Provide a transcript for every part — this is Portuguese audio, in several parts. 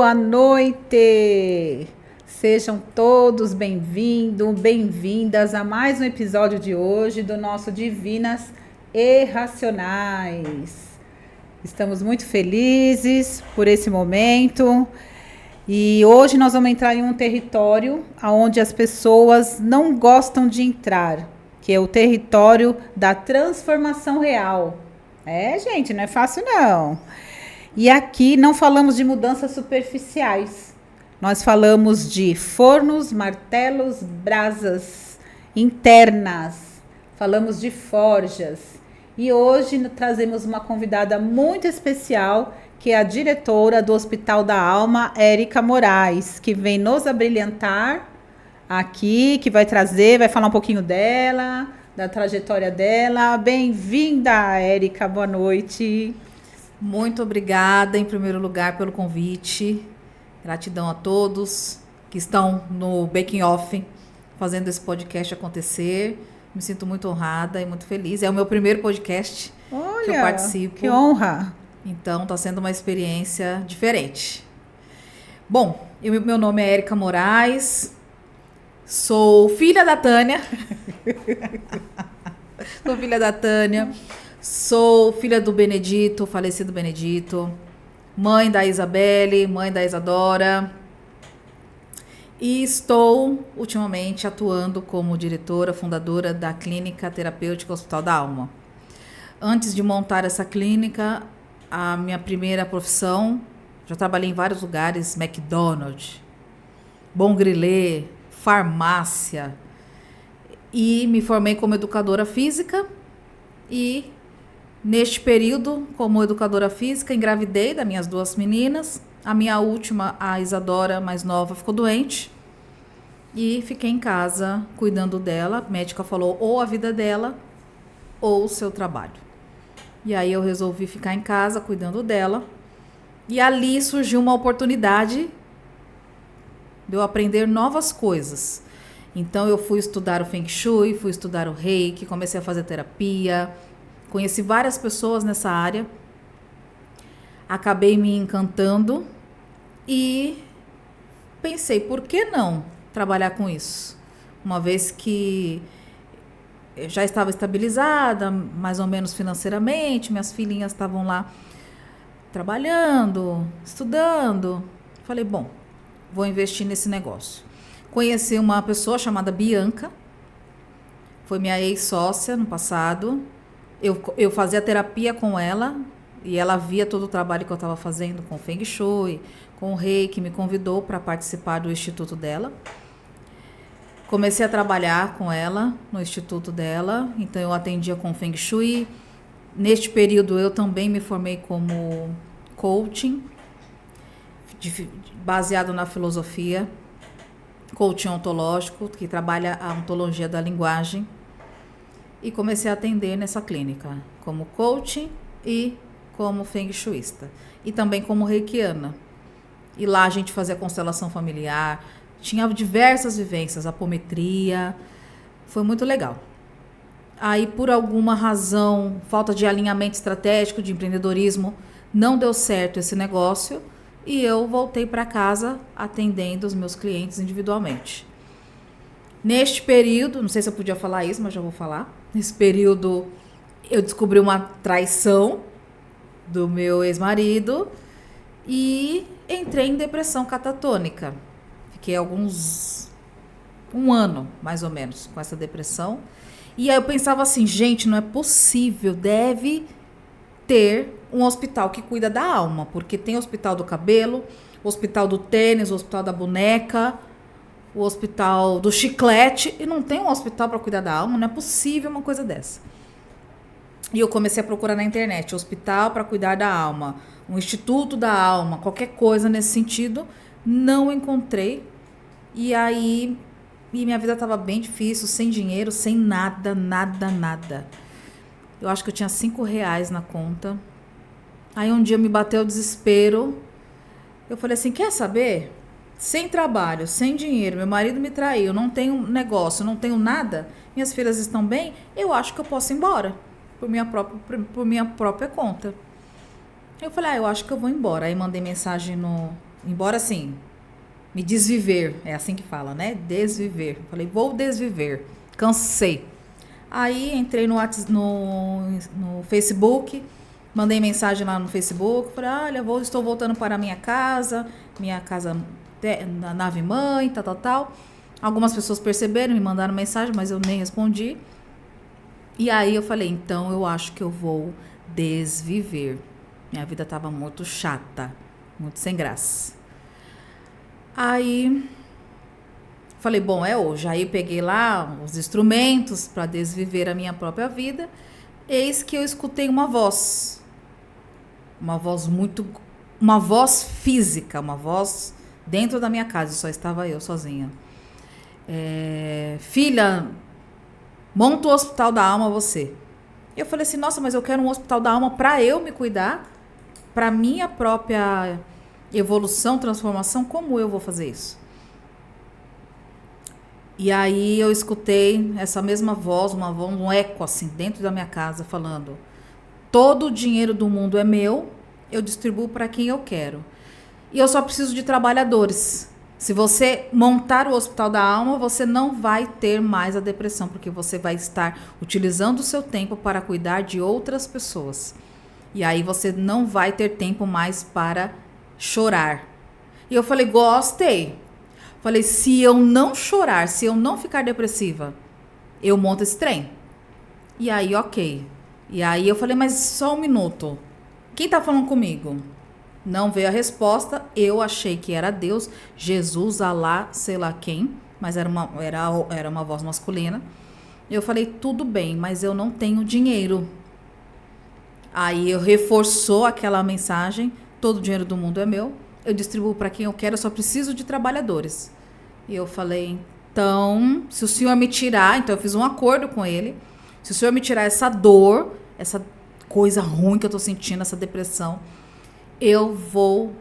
Boa noite! Sejam todos bem-vindos, bem-vindas a mais um episódio de hoje do nosso Divinas e Racionais. Estamos muito felizes por esse momento e hoje nós vamos entrar em um território onde as pessoas não gostam de entrar, que é o território da transformação real. Gente, não é fácil não. E aqui não falamos de mudanças superficiais. Nós falamos de fornos, martelos, brasas internas. Falamos de forjas. E hoje trazemos uma convidada muito especial, que é a diretora do Hospital da Alma, Érica Moraes, que vem nos abrilhantar aqui, que vai falar um pouquinho dela, da trajetória dela. Bem-vinda, Érica, boa noite. Muito obrigada, em primeiro lugar, pelo convite. Gratidão a todos que estão no Baking Off, fazendo esse podcast acontecer. Me sinto muito honrada e muito feliz. É o meu primeiro podcast que eu participo. Que honra! Então, está sendo uma experiência diferente. Bom, meu nome é Érica Moraes, sou filha da Tânia. Sou filha da Tânia. Sou filha do Benedito, falecido Benedito, mãe da Isabelle, mãe da Isadora, e estou ultimamente atuando como diretora, fundadora da Clínica Terapêutica Hospital da Alma. Antes de montar essa clínica, a minha primeira profissão, já trabalhei em vários lugares, McDonald's, Bon Grillet, farmácia, e me formei como educadora física e neste período, como educadora física, engravidei das minhas duas meninas. A minha última, a Isadora, mais nova, ficou doente. E fiquei em casa cuidando dela. A médica falou ou a vida dela ou o seu trabalho. E aí eu resolvi ficar em casa cuidando dela. E ali surgiu uma oportunidade de eu aprender novas coisas. Então eu fui estudar o Feng Shui, fui estudar o Reiki, comecei a fazer terapia. Conheci várias pessoas nessa área, acabei me encantando e pensei, por que não trabalhar com isso? Uma vez que eu já estava estabilizada, mais ou menos financeiramente, minhas filhinhas estavam lá trabalhando, estudando. Falei, bom, vou investir nesse negócio. Conheci uma pessoa chamada Bianca, foi minha ex-sócia no passado. Eu fazia terapia com ela e ela via todo o trabalho que eu estava fazendo com o Feng Shui, com o Reiki, me convidou para participar do instituto dela. Comecei a trabalhar com ela no instituto dela, então eu atendia com o Feng Shui. Neste período eu também me formei como coaching, baseado na filosofia, coaching ontológico, que trabalha a ontologia da linguagem. E comecei a atender nessa clínica, como coaching e como feng shuista. E também como reikiana. E lá a gente fazia constelação familiar, tinha diversas vivências, apometria, foi muito legal. Aí, por alguma razão, falta de alinhamento estratégico, de empreendedorismo, não deu certo esse negócio e eu voltei para casa atendendo os meus clientes individualmente. Neste período, não sei se eu podia falar isso, mas já vou falar. Nesse período, eu descobri uma traição do meu ex-marido e entrei em depressão catatônica. Fiquei um ano, mais ou menos, com essa depressão. E aí eu pensava assim, gente, não é possível, deve ter um hospital que cuida da alma, porque tem o hospital do cabelo, o hospital do tênis, o hospital da boneca, o hospital do chiclete, e não tem um hospital para cuidar da alma, não é possível uma coisa dessa. E eu comecei a procurar na internet, hospital para cuidar da alma, um instituto da alma, qualquer coisa nesse sentido, não encontrei. E aí, minha vida estava bem difícil, sem dinheiro, sem nada. Eu acho que eu tinha R$5 na conta. Aí um dia me bateu o desespero, eu falei assim, quer saber? Sem trabalho, sem dinheiro, meu marido me traiu, não tenho negócio, não tenho nada, minhas filhas estão bem, eu acho que eu posso ir embora por minha própria conta. Eu falei, eu acho que eu vou embora. Aí mandei mensagem no embora assim, me desviver, é assim que fala, né? Desviver. Falei, vou desviver. Cansei. Aí entrei no Facebook, mandei mensagem lá no Facebook, falei, olha, estou voltando para a minha casa na nave mãe, tal. Algumas pessoas perceberam, me mandaram mensagem, mas eu nem respondi. E aí eu falei, então eu acho que eu vou desviver. Minha vida estava muito chata, muito sem graça. Aí falei, bom, é hoje. Aí peguei lá os instrumentos para desviver a minha própria vida. Eis que eu escutei uma voz. Uma voz física, uma voz dentro da minha casa. Só estava eu sozinha. Filha, monta o hospital da alma você. Eu falei assim, nossa, mas eu quero um hospital da alma para eu me cuidar, para minha própria evolução, transformação. Como eu vou fazer isso? E aí eu escutei essa mesma voz, um eco assim dentro da minha casa falando: todo o dinheiro do mundo é meu, eu distribuo para quem eu quero. E eu só preciso de trabalhadores. Se você montar o Hospital da Alma, você não vai ter mais a depressão, porque você vai estar utilizando o seu tempo para cuidar de outras pessoas. E aí você não vai ter tempo mais para chorar. E eu falei, gostei. Falei, se eu não chorar, se eu não ficar depressiva, eu monto esse trem. E aí, ok. E aí eu falei, mas só um minuto. Quem tá falando comigo? Não veio a resposta. Eu achei que era Deus, Jesus, Alá, sei lá quem. Mas era uma voz masculina. Eu falei, tudo bem, mas eu não tenho dinheiro. Aí eu reforçou aquela mensagem. Todo o dinheiro do mundo é meu. Eu distribuo para quem eu quero, eu só preciso de trabalhadores. E eu falei, então, se o senhor me tirar... Então eu fiz um acordo com ele. Se o senhor me tirar essa dor, essa coisa ruim que eu tô sentindo, essa depressão, eu vou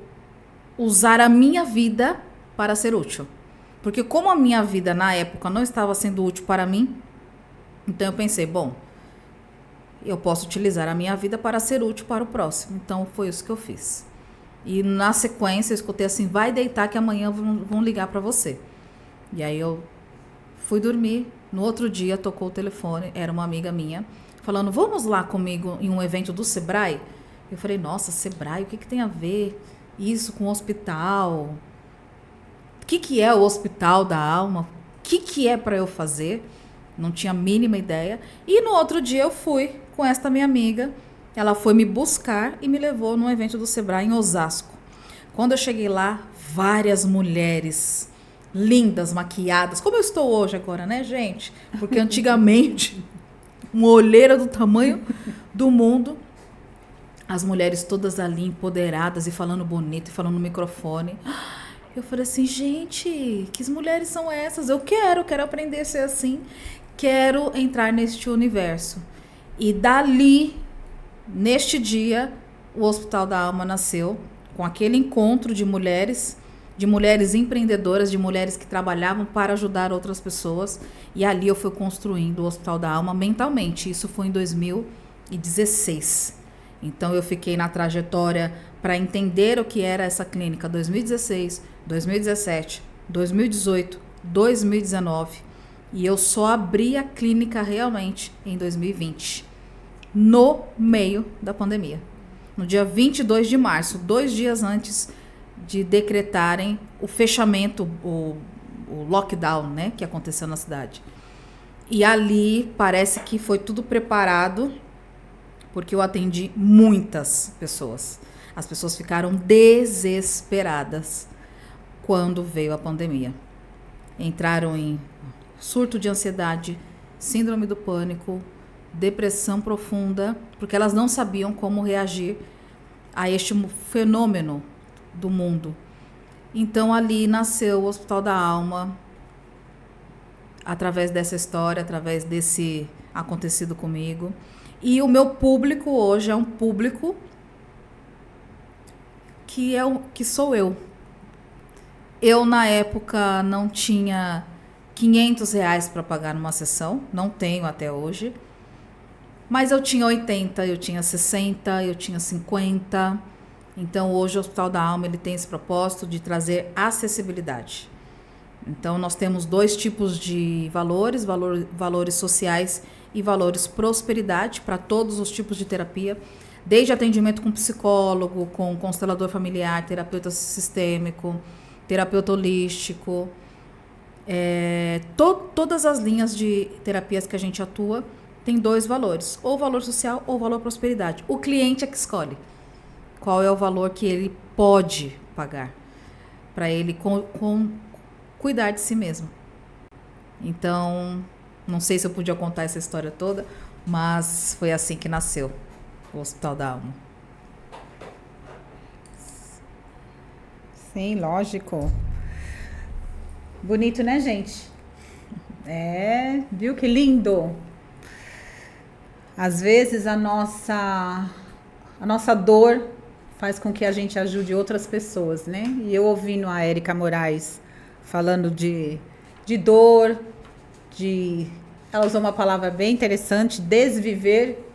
usar a minha vida para ser útil. Porque como a minha vida na época não estava sendo útil para mim, então eu pensei, bom, eu posso utilizar a minha vida para ser útil para o próximo. Então foi isso que eu fiz. E na sequência eu escutei assim, vai deitar que amanhã vão ligar para você. E aí eu fui dormir. No outro dia tocou o telefone, era uma amiga minha, falando, vamos lá comigo em um evento do Sebrae? Eu falei, nossa, Sebrae, o que tem a ver isso com o hospital? O que é o Hospital da Alma? O que é para eu fazer? Não tinha a mínima ideia. E no outro dia eu fui com esta minha amiga. Ela foi me buscar e me levou num evento do Sebrae em Osasco. Quando eu cheguei lá, várias mulheres lindas, maquiadas, como eu estou hoje agora, né, gente? Porque antigamente, uma olheira do tamanho do mundo, as mulheres todas ali empoderadas e falando bonito, e falando no microfone. Eu falei assim, gente, que mulheres são essas? Eu quero aprender a ser assim, quero entrar neste universo. E dali, neste dia, o Hospital da Alma nasceu, com aquele encontro de mulheres empreendedoras, de mulheres que trabalhavam para ajudar outras pessoas. E ali eu fui construindo o Hospital da Alma mentalmente. Isso foi em 2016. Então eu fiquei na trajetória para entender o que era essa clínica 2016, 2017, 2018, 2019. E eu só abri a clínica realmente em 2020, no meio da pandemia. No dia 22 de março, 2 dias antes de decretarem o fechamento, o lockdown, né, que aconteceu na cidade. E ali parece que foi tudo preparado, porque eu atendi muitas pessoas. As pessoas ficaram desesperadas quando veio a pandemia. Entraram em surto de ansiedade, síndrome do pânico, depressão profunda, porque elas não sabiam como reagir a este fenômeno do mundo. Então ali nasceu o Hospital da Alma, através dessa história, através desse acontecido comigo. E o meu público hoje é um público que sou eu. Eu na época não tinha R$500 para pagar numa sessão, não tenho até hoje. Mas eu tinha 80, eu tinha 60, eu tinha 50. Então, hoje o Hospital da Alma ele tem esse propósito de trazer acessibilidade. Então, nós temos 2 tipos de valores, valores sociais e valores prosperidade para todos os tipos de terapia, desde atendimento com psicólogo, com constelador familiar, terapeuta sistêmico, terapeuta holístico, todas as linhas de terapias que a gente atua tem 2 valores, ou valor social ou valor prosperidade. O cliente é que escolhe qual é o valor que ele pode pagar para ele cuidar de si mesmo. Então, não sei se eu podia contar essa história toda, mas foi assim que nasceu o Hospital da Alma. Sim, lógico. Bonito, né, gente? Viu que lindo? Às vezes a nossa dor faz com que a gente ajude outras pessoas, né? E eu ouvindo a Érica Moraes falando de dor, ela usou uma palavra bem interessante, desviver,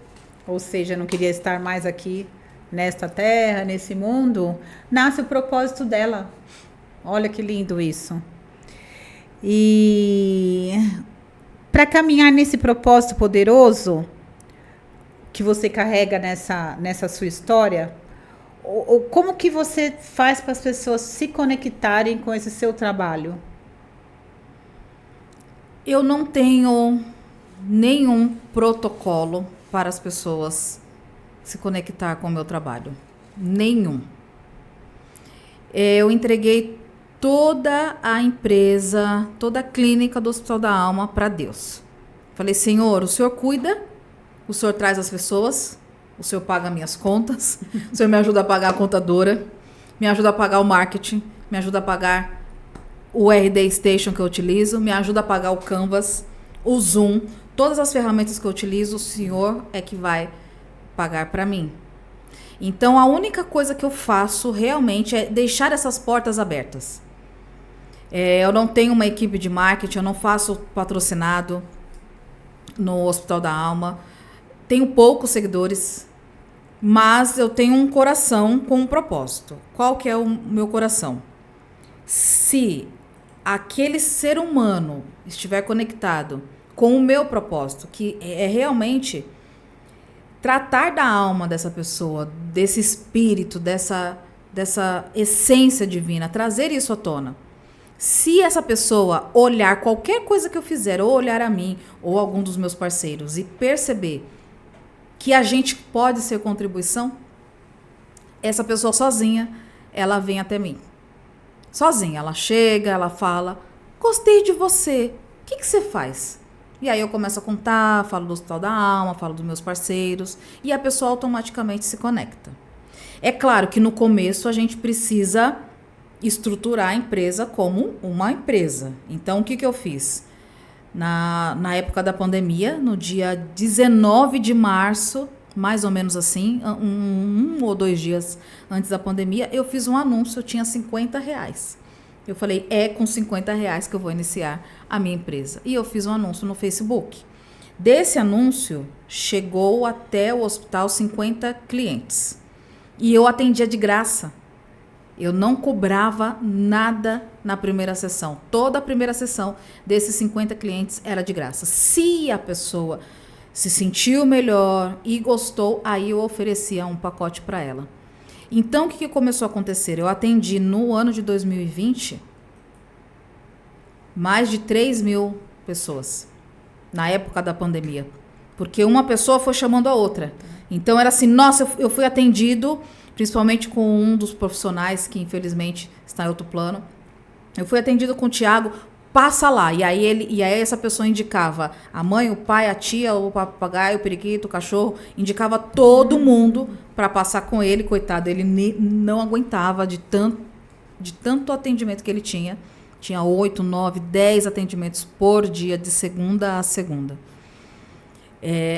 ou seja, não queria estar mais aqui nesta terra, nesse mundo, nasce o propósito dela. Olha que lindo isso. E para caminhar nesse propósito poderoso que você carrega nessa sua história, como que você faz para as pessoas se conectarem com esse seu trabalho? Eu não tenho nenhum protocolo para as pessoas se conectar com o meu trabalho. Nenhum. Eu entreguei toda a empresa, toda a clínica do Hospital da Alma para Deus. Falei, Senhor, o Senhor cuida, o Senhor traz as pessoas, o Senhor paga minhas contas, o Senhor me ajuda a pagar a contadora, me ajuda a pagar o marketing, me ajuda a pagar o RD Station que eu utilizo, me ajuda a pagar o Canvas, o Zoom, todas as ferramentas que eu utilizo, o Senhor é que vai pagar para mim. Então, a única coisa que eu faço realmente é deixar essas portas abertas. Eu não tenho uma equipe de marketing, eu não faço patrocinado no Hospital da Alma. Tenho poucos seguidores, mas eu tenho um coração com um propósito. Qual que é o meu coração? Se aquele ser humano estiver conectado com o meu propósito, que é realmente tratar da alma dessa pessoa, desse espírito, dessa essência divina, trazer isso à tona. Se essa pessoa olhar qualquer coisa que eu fizer, ou olhar a mim, ou algum dos meus parceiros, e perceber que a gente pode ser contribuição, essa pessoa sozinha, ela vem até mim. Sozinha, ela chega, ela fala, gostei de você, o que você faz? E aí eu começo a contar, falo do Hospital da Alma, falo dos meus parceiros, e a pessoa automaticamente se conecta. É claro que no começo a gente precisa estruturar a empresa como uma empresa. Então, o que eu fiz? Na época da pandemia, no dia 19 de março, mais ou menos assim, um ou 2 dias antes da pandemia, eu fiz um anúncio, eu tinha R$50. Eu falei, com R$50 que eu vou iniciar a minha empresa. E eu fiz um anúncio no Facebook. Desse anúncio, chegou até o hospital 50 clientes. E eu atendia de graça. Eu não cobrava nada na primeira sessão. Toda a primeira sessão desses 50 clientes era de graça. Se a pessoa se sentiu melhor e gostou, aí eu oferecia um pacote para ela. Então, o que começou a acontecer? Eu atendi no ano de 2020 mais de 3.000 pessoas, na época da pandemia. Porque uma pessoa foi chamando a outra. Então, era assim, nossa, eu fui atendido, principalmente com um dos profissionais que, infelizmente, está em outro plano. Eu fui atendido com o Thiago, passa lá. E aí essa pessoa indicava a mãe, o pai, a tia, o papagaio, o periquito, o cachorro, indicava todo mundo para passar com ele. Coitado, ele não aguentava de tanto atendimento que ele tinha. Tinha 8, 9, 10 atendimentos por dia, de segunda a segunda.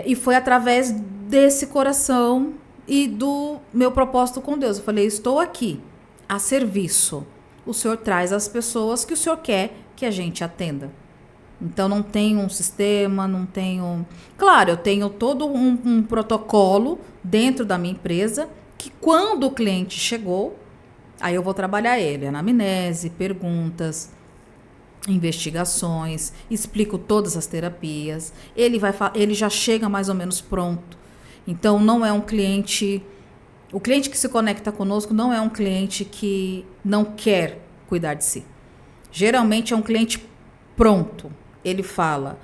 E foi através desse coração e do meu propósito com Deus. Eu falei, estou aqui a serviço. O Senhor traz as pessoas que o Senhor quer que a gente atenda. Então, não tenho um sistema, não tenho... Claro, eu tenho todo um protocolo dentro da minha empresa que quando o cliente chegou, aí eu vou trabalhar ele, anamnese, perguntas, investigações, explico todas as terapias, ele já chega mais ou menos pronto. Então não é um cliente, o cliente que se conecta conosco não é um cliente que não quer cuidar de si. Geralmente é um cliente pronto. Ele fala: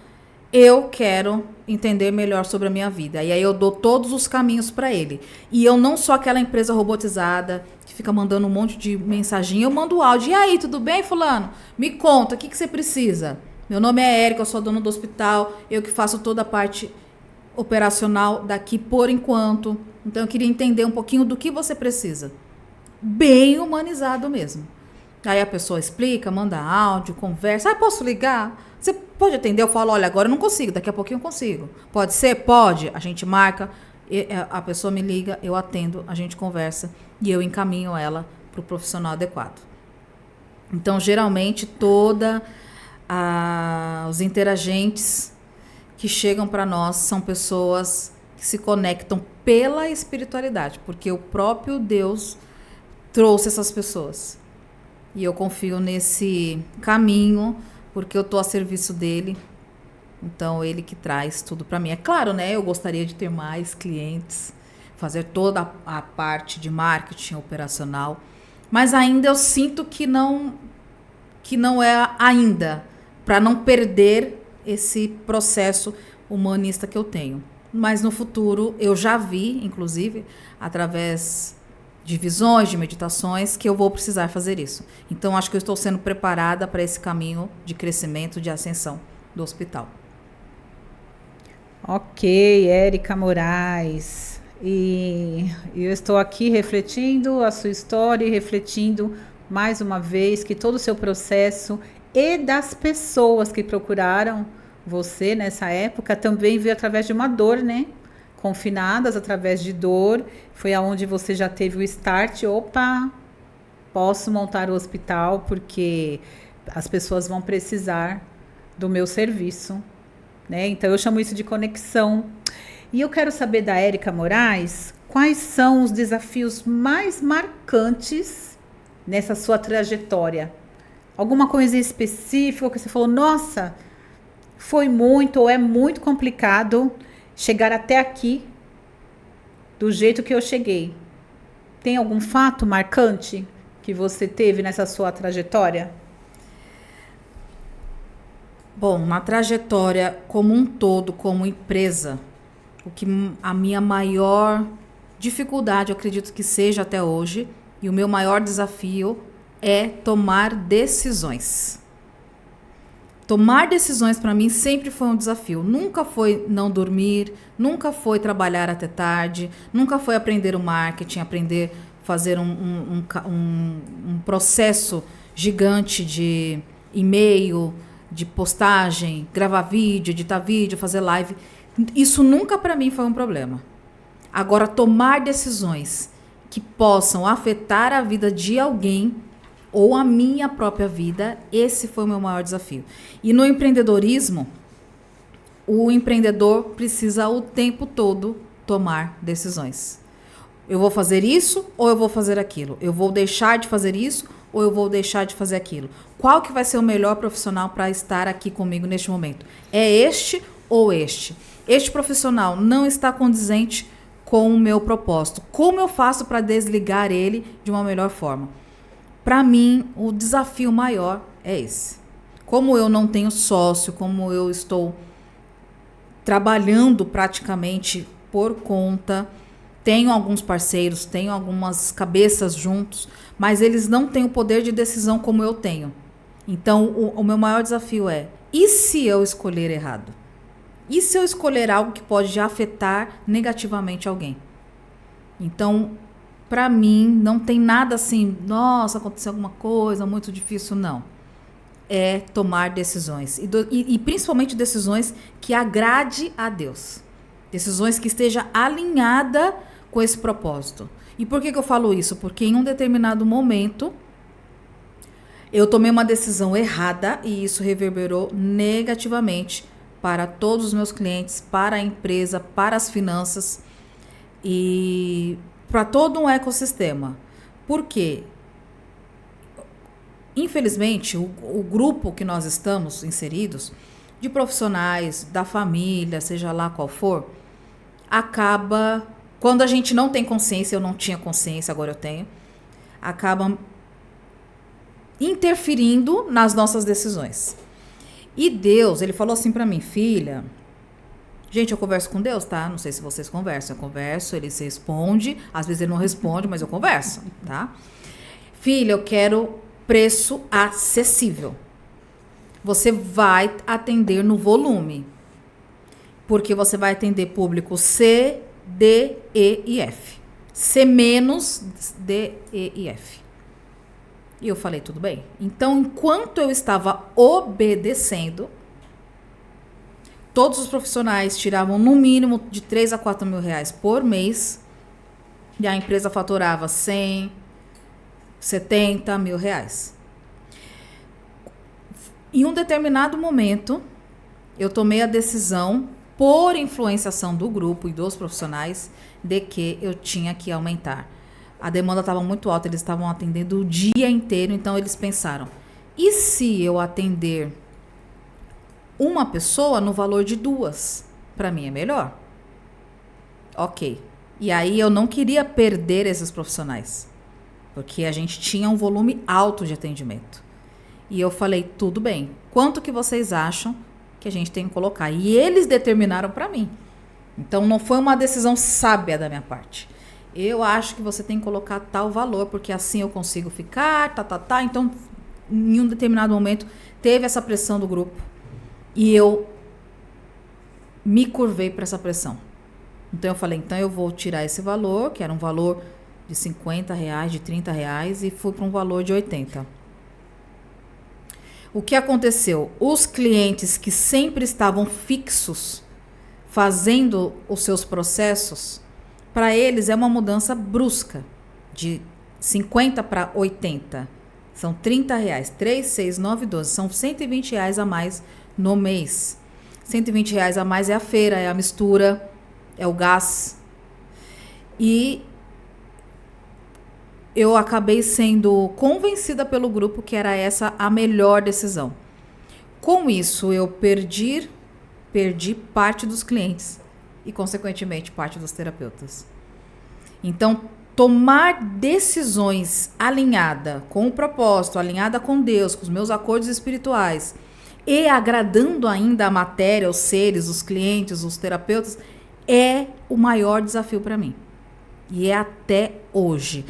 eu quero entender melhor sobre a minha vida. E aí eu dou todos os caminhos para ele. E eu não sou aquela empresa robotizada que fica mandando um monte de mensagem. Eu mando áudio. E aí, tudo bem, fulano? Me conta, o que você precisa? Meu nome é Érica, eu sou dona do hospital. Eu que faço toda a parte operacional daqui por enquanto. Então eu queria entender um pouquinho do que você precisa. Bem humanizado mesmo. Aí a pessoa explica, manda áudio, conversa. Posso ligar? Você pode atender? Eu falo: olha, agora eu não consigo, daqui a pouquinho eu consigo. Pode ser? Pode. A gente marca, a pessoa me liga, eu atendo, a gente conversa e eu encaminho ela para o profissional adequado. Então, geralmente, os interagentes que chegam para nós são pessoas que se conectam pela espiritualidade, porque o próprio Deus trouxe essas pessoas. E eu confio nesse caminho, porque eu estou a serviço dele. Então, ele que traz tudo para mim. É claro, né? Eu gostaria de ter mais clientes, fazer toda a parte de marketing operacional. Mas ainda eu sinto que não é ainda, para não perder esse processo humanista que eu tenho. Mas no futuro, eu já vi, inclusive, através de visões, de meditações, que eu vou precisar fazer isso. Então, acho que eu estou sendo preparada para esse caminho de crescimento, de ascensão do hospital. Ok, Érica Moraes. E eu estou aqui refletindo a sua história e refletindo mais uma vez que todo o seu processo e das pessoas que procuraram você nessa época também veio através de uma dor, né? Confinadas através de dor, foi aonde você já teve o start. Opa, posso montar o hospital porque as pessoas vão precisar do meu serviço, né? Então eu chamo isso de conexão. E eu quero saber da Érica Moraes, quais são os desafios mais marcantes nessa sua trajetória? Alguma coisa específica que você falou: nossa, foi muito ou é muito complicado chegar até aqui do jeito que eu cheguei? Tem algum fato marcante que você teve nessa sua trajetória? Bom, na trajetória como um todo, como empresa, a minha maior dificuldade, eu acredito que seja até hoje, e o meu maior desafio é tomar decisões. Tomar decisões para mim sempre foi um desafio. Nunca foi não dormir, nunca foi trabalhar até tarde, nunca foi aprender o marketing, aprender a fazer um processo gigante de e-mail, de postagem, gravar vídeo, editar vídeo, fazer live. Isso nunca para mim foi um problema. Agora, tomar decisões que possam afetar a vida de alguém ou a minha própria vida, esse foi o meu maior desafio. E no empreendedorismo, o empreendedor precisa o tempo todo tomar decisões. Eu vou fazer isso ou eu vou fazer aquilo? Eu vou deixar de fazer isso ou eu vou deixar de fazer aquilo? Qual que vai ser o melhor profissional para estar aqui comigo neste momento? É este ou este? Este profissional não está condizente com o meu propósito. Como eu faço para desligar ele de uma melhor forma? Para mim, o desafio maior é esse. Como eu não tenho sócio, como eu estou trabalhando praticamente por conta, tenho alguns parceiros, tenho algumas cabeças juntos, mas eles não têm o poder de decisão como eu tenho. Então, o meu maior desafio é: e se eu escolher errado? E se eu escolher algo que pode afetar negativamente alguém? Então, para mim, não tem nada assim, nossa, aconteceu alguma coisa muito difícil, não. É tomar decisões. E principalmente decisões que agrade a Deus. Decisões que esteja alinhada com esse propósito. E por que eu falo isso? Porque em um determinado momento, eu tomei uma decisão errada e isso reverberou negativamente para todos os meus clientes, para a empresa, para as finanças. E para todo um ecossistema. Por quê? Infelizmente, o grupo que nós estamos inseridos, de profissionais, da família, seja lá qual for, acaba, quando a gente não tem consciência, eu não tinha consciência, agora eu tenho, acaba interferindo nas nossas decisões. E Deus, ele falou assim pra mim, filha, gente, eu converso com Deus, tá? Não sei se vocês conversam, eu converso, ele se responde, às vezes ele não responde, mas eu converso, tá? Filha, eu quero preço acessível. Você vai atender no volume, porque você vai atender público C, D, E e F. C menos, D, E e F. E eu falei, tudo bem. Então, enquanto eu estava obedecendo, todos os profissionais tiravam no mínimo de 3 a 4 mil reais por mês, e a empresa faturava 100, 70 mil reais. Em um determinado momento, eu tomei a decisão, por influenciação do grupo e dos profissionais, de que eu tinha que aumentar. A demanda estava muito alta, eles estavam atendendo o dia inteiro, então eles pensaram, e se eu atender uma pessoa no valor de 2? Para mim é melhor. Ok. E aí eu não queria perder esses profissionais, porque a gente tinha um volume alto de atendimento. E eu falei, tudo bem, quanto que vocês acham que a gente tem que colocar? E eles determinaram para mim. Então não foi uma decisão sábia da minha parte. Eu acho que você tem que colocar tal valor, porque assim eu consigo ficar, tá. Então, em um determinado momento, teve essa pressão do grupo. E eu me curvei para essa pressão. Então eu falei, então eu vou tirar esse valor, que era um valor de 50 reais, de 30 reais, e fui para um valor de 80. O que aconteceu? Os clientes que sempre estavam fixos, fazendo os seus processos, para eles é uma mudança brusca, de 50 para 80. São 30 reais, 3, 6, 9, 12. São 120 reais a mais no mês. 120 reais a mais é a feira, é a mistura, é o gás. E eu acabei sendo convencida pelo grupo que era essa a melhor decisão. Com isso, eu perdi parte dos clientes e, consequentemente, parte dos terapeutas. Então, tomar decisões alinhada com o propósito, alinhada com Deus, com os meus acordos espirituais e agradando ainda a matéria, os seres, os clientes, os terapeutas, é o maior desafio para mim. E é até hoje.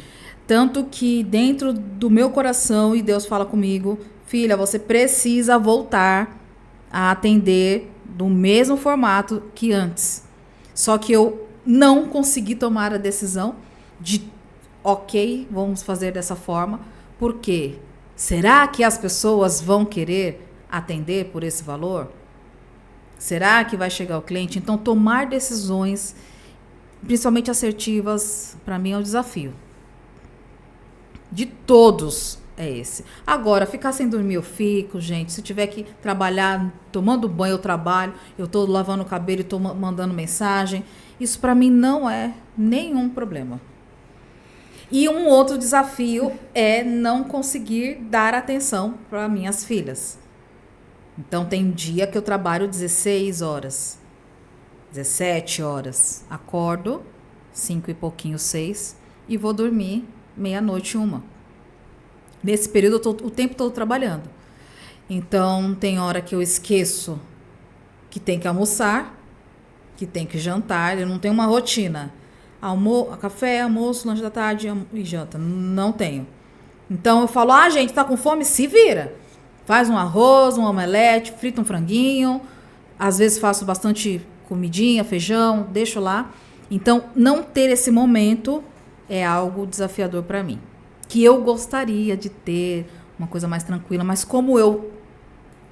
Tanto que dentro do meu coração, e Deus fala comigo, filha, você precisa voltar a atender do mesmo formato que antes. Só que eu não consegui tomar a decisão de, ok, vamos fazer dessa forma. Por quê? Será que as pessoas vão querer atender por esse valor? Será que vai chegar o cliente? Então, tomar decisões, principalmente assertivas, para mim é um desafio. De todos é esse. Agora, ficar sem dormir eu fico, gente. Se tiver que trabalhar, tomando banho eu trabalho, eu tô lavando o cabelo e tô mandando mensagem. Isso para mim não é nenhum problema. E um outro desafio é não conseguir dar atenção para minhas filhas. Então tem dia que eu trabalho 16 horas, 17 horas. Acordo, 5 e pouquinho, 6, e vou dormir meia-noite, 1. Nesse período eu tô o tempo todo trabalhando. Então tem hora que eu esqueço que tem que almoçar, que tem que jantar. Eu não tenho uma rotina. Café, almoço, lanche da tarde e janta. Não tenho. Então eu falo, gente, tá com fome? Se vira. Faz um arroz, um omelete, frita um franguinho. Às vezes faço bastante comidinha, feijão, deixo lá. Então não ter esse momento é algo desafiador para mim. Que eu gostaria de ter uma coisa mais tranquila, mas como eu,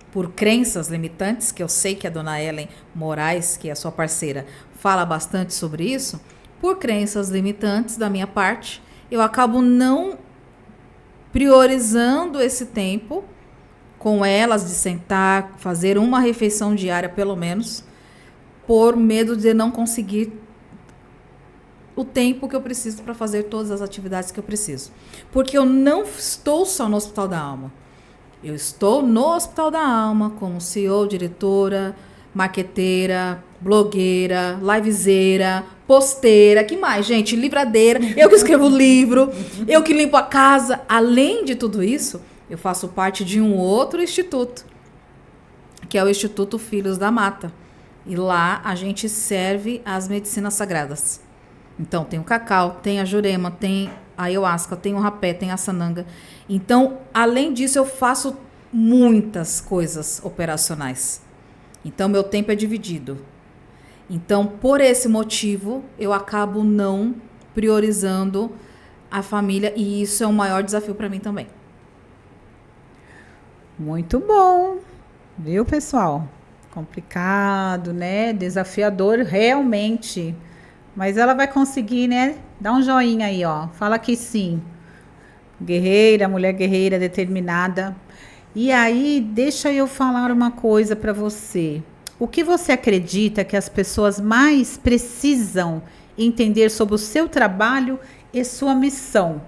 por crenças limitantes, que eu sei que a dona Ellen Moraes, que é a sua parceira, fala bastante sobre isso, por crenças limitantes da minha parte, eu acabo não priorizando esse tempo com elas de sentar, fazer uma refeição diária pelo menos, por medo de não conseguir o tempo que eu preciso para fazer todas as atividades que eu preciso. Porque eu não estou só no Hospital da Alma. Eu estou no Hospital da Alma como CEO, diretora, marqueteira, blogueira, livezeira, posteira, que mais, gente? Livradeira, eu que escrevo livro, eu que limpo a casa. Além de tudo isso, eu faço parte de um outro instituto, que é o Instituto Filhos da Mata. E lá a gente serve as medicinas sagradas. Então, tem o cacau, tem a jurema, tem a ayahuasca, tem o rapé, tem a sananga. Então, além disso, eu faço muitas coisas operacionais. Então, meu tempo é dividido. Então, por esse motivo, eu acabo não priorizando a família. E isso é um maior desafio para mim também. Muito bom. Viu, pessoal? Complicado, né? Desafiador, realmente. Mas ela vai conseguir, né? Dá um joinha aí, ó. Fala que sim. Guerreira, mulher guerreira, determinada. E aí, deixa eu falar uma coisa para você. O que você acredita que as pessoas mais precisam entender sobre o seu trabalho e sua missão?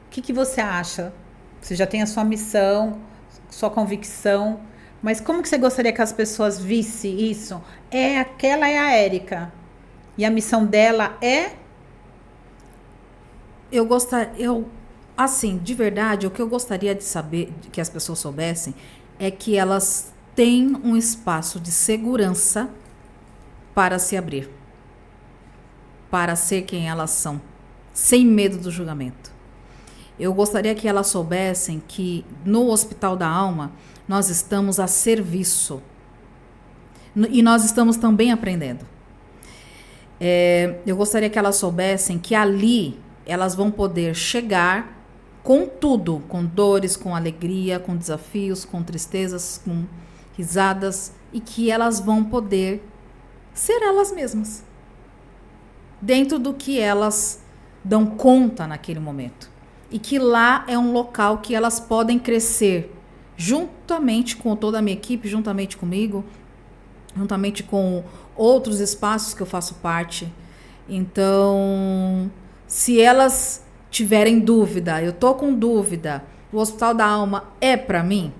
O que você acha? Você já tem a sua missão, sua convicção, mas como que você gostaria que as pessoas vissem isso? Aquela é a Érica. E a missão dela é? Assim, de verdade, o que eu gostaria de saber, que as pessoas soubessem, é que elas têm um espaço de segurança para se abrir, para ser quem elas são, sem medo do julgamento. Eu gostaria que elas soubessem que no Hospital da Alma nós estamos a serviço e nós estamos também aprendendo. Eu gostaria que elas soubessem que ali elas vão poder chegar com tudo, com dores, com alegria, com desafios, com tristezas, com risadas, e que elas vão poder ser elas mesmas, dentro do que elas dão conta naquele momento. E que lá é um local que elas podem crescer, juntamente com toda a minha equipe, juntamente comigo, juntamente com outros espaços que eu faço parte. Então, se elas tiverem dúvida, eu tô com dúvida, o Hospital da Alma é para mim,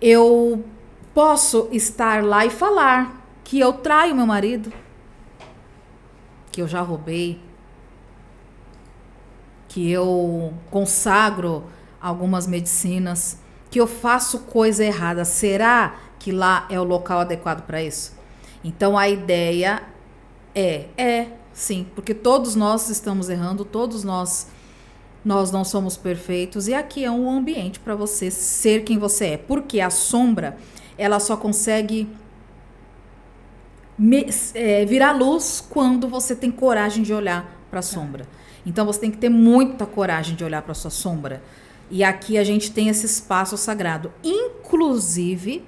eu posso estar lá e falar que eu traio meu marido, que eu já roubei, que eu consagro algumas medicinas, que eu faço coisa errada. Será que lá é o local adequado para isso? Então, a ideia sim, porque todos nós estamos errando, todos nós não somos perfeitos, e aqui é um ambiente para você ser quem você é, porque a sombra, ela só consegue virar luz quando você tem coragem de olhar para a sombra. Então, você tem que ter muita coragem de olhar para a sua sombra, e aqui a gente tem esse espaço sagrado. Inclusive,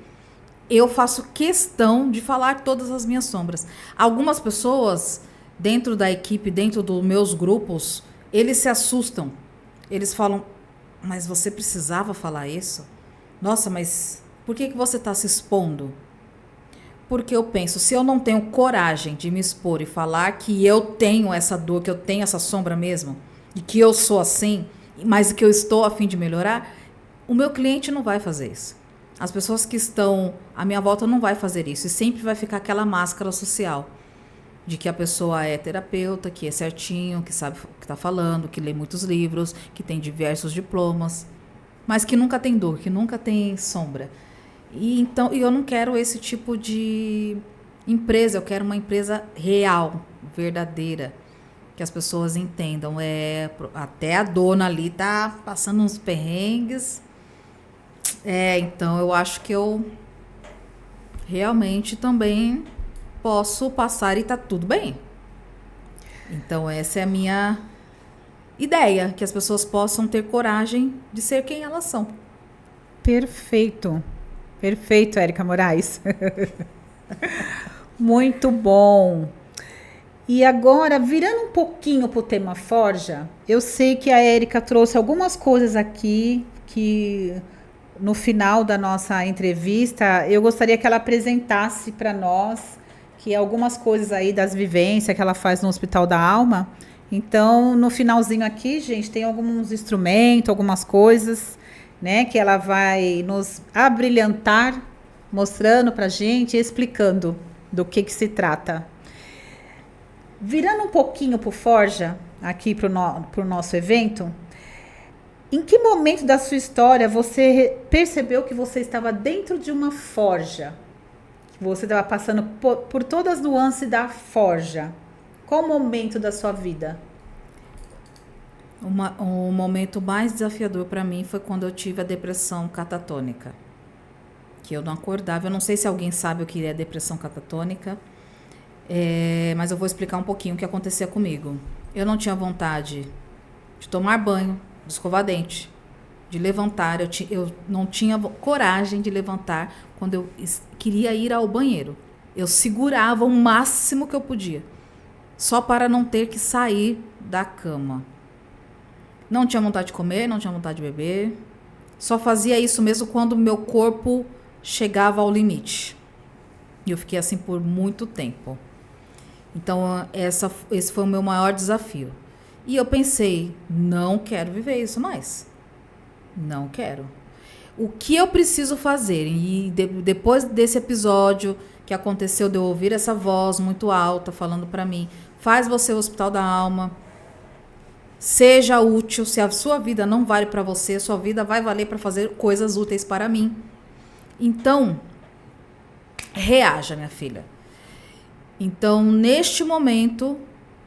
eu faço questão de falar todas as minhas sombras. Algumas pessoas dentro da equipe, dentro dos meus grupos, eles se assustam. Eles falam, mas você precisava falar isso? Nossa, mas por que você está se expondo? Porque eu penso, se eu não tenho coragem de me expor e falar que eu tenho essa dor, que eu tenho essa sombra mesmo, e que eu sou assim, mas que eu estou a fim de melhorar, o meu cliente não vai fazer isso. As pessoas que estão à minha volta não vai fazer isso. E sempre vai ficar aquela máscara social de que a pessoa é terapeuta, que é certinho, que sabe o que está falando, que lê muitos livros, que tem diversos diplomas, mas que nunca tem dor, que nunca tem sombra. E eu não quero esse tipo de empresa. Eu quero uma empresa real, verdadeira, que as pessoas entendam. Até a dona ali tá passando uns perrengues. Então eu acho que eu realmente também posso passar e tá tudo bem. Então essa é a minha ideia, que as pessoas possam ter coragem de ser quem elas são. Perfeito. Perfeito, Érica Moraes. Muito bom. E agora, virando um pouquinho para o tema Forja, eu sei que a Érica trouxe algumas coisas aqui que no final da nossa entrevista eu gostaria que ela apresentasse para nós, que algumas coisas aí das vivências que ela faz no Hospital da Alma. Então, no finalzinho aqui, gente, tem alguns instrumentos, algumas coisas, né, que ela vai nos abrilhantar, mostrando pra gente, explicando do que se trata. Virando um pouquinho pro Forja, aqui pro nosso evento, em que momento da sua história você percebeu que você estava dentro de uma forja? Que você estava passando por todas as nuances da forja. Qual o momento da sua vida? O momento mais desafiador para mim foi quando eu tive a depressão catatônica. Que eu não acordava. Eu não sei se alguém sabe o que é depressão catatônica, mas eu vou explicar um pouquinho o que acontecia comigo. Eu não tinha vontade de tomar banho, de escovar dente, de levantar. Eu não tinha coragem de levantar quando eu queria ir ao banheiro. Eu segurava o máximo que eu podia, só para não ter que sair da cama. Não tinha vontade de comer, não tinha vontade de beber. Só fazia isso mesmo quando meu corpo chegava ao limite. E eu fiquei assim por muito tempo. Então, esse foi o meu maior desafio. E eu pensei, não quero viver isso mais. Não quero. O que eu preciso fazer? E depois desse episódio que aconteceu de eu ouvir essa voz muito alta falando para mim, faz você o Hospital da Alma, seja útil. Se a sua vida não vale para você, sua vida vai valer para fazer coisas úteis para mim. Então, reaja, minha filha. Então, neste momento,